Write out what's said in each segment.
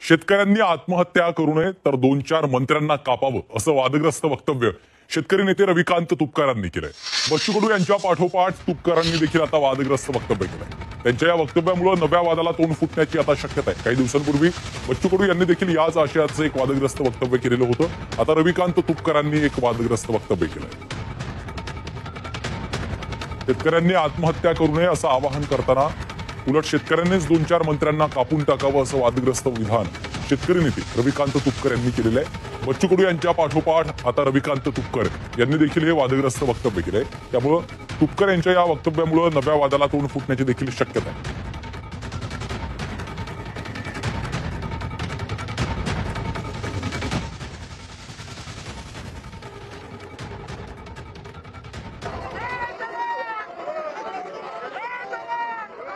शेतकऱ्यांनी आत्महत्या करू नये तर 2-4 मंत्र्यांना कापावं असं वादग्रस्त वक्तव्य शेतकरी नेते रविकांत तुपकरांनी केलंय। बच्चू कडू यांच्या पाठोपाठ तुपकरांनी देखील आता वादग्रस्त वक्तव्य केलंय। त्यांच्या या वक्तव्यामुळे नव्या वादाला तोंड फुटण्याची आता शक्यता आहे। काही दिवसांपूर्वी बच्चू कडू यांनी देखील याच आशयाचं एक वादग्रस्त वक्तव्य केलेलं होतं। आता रविकांत तुपकरांनी एक वादग्रस्त वक्तव्य केलंय। शेतकऱ्यांनी आत्महत्या करू नये असं आवाहन करताना उलट शेतकऱ्यांनीच 2-4 मंत्र्यांना कापून टाकावं असं वादग्रस्त विधान शेतकरी नेते रविकांत तुपकर यांनी केलेलं आहे। बच्चू कडू यांच्या पाठोपाठ आता रविकांत तुपकर यांनी देखील हे वादग्रस्त वक्तव्य केलंय। त्यामुळं तुपकर यांच्या या वक्तव्यामुळे नव्या वादाला तोंड फुटण्याची देखील शक्यता आहे।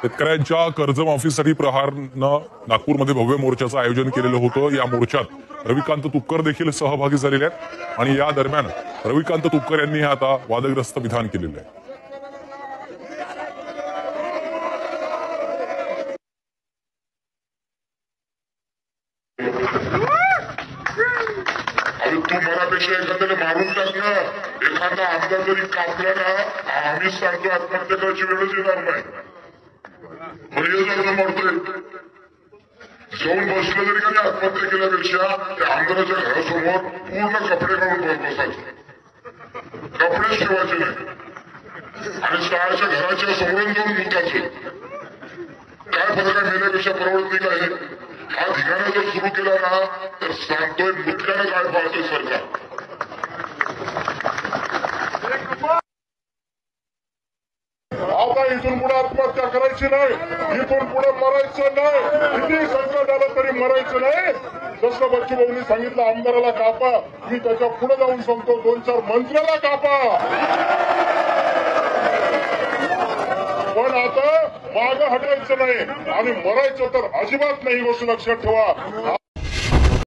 शेतकऱ्यांच्या कर्जमाफीसाठी प्रहारनं नागपूरमध्ये भव्य मोर्चाचं आयोजन केलेलं होतं। या मोर्चात रविकांत तुपकर देखील सहभागी झालेले आहेत आणि या दरम्यान रविकांत तुपकर यांनी आता वादग्रस्त विधान केलेलं आहे। तू मरापेक्षा एखाद्याला मारून टाक ना, एखादा आमदार जरी कापला ना, आम्ही सांगतो आत्महत्या करायची वेळच येणार नाही। म्हणतोय जाऊन बसलं जरी कधी आत्महत्या केल्यापेक्षा त्या आमदाराच्या घरासमोर पूर्ण कपडे काढून बसायचे, कपडेच ठेवायचे नाही आणि शाळेच्या घराच्या समोरून जाऊन मुतायचं। काय फरक आहे? मेल्यापेक्षा परवडत नाही काय? हा धिंगाणा जर सुरू केला ना तर सांगतोय मुतक्यानं काय पाहतोय सरकार। आता इथून पुढे आत्महत्या करायची नाही, इथून पुढे मरायचं नाही, किती संकट आलं तरी मरायचं नाही। जसं बच्चू भाऊंनी सांगितलं आमदाराला कापा, मी त्याच्या पुढे जाऊन सांगतो 2-4 मंत्र्याला कापा। पण आता मागं हटायचं नाही आणि मरायचं तर अजिबात नाही, गोष्ट लक्षात ठेवा।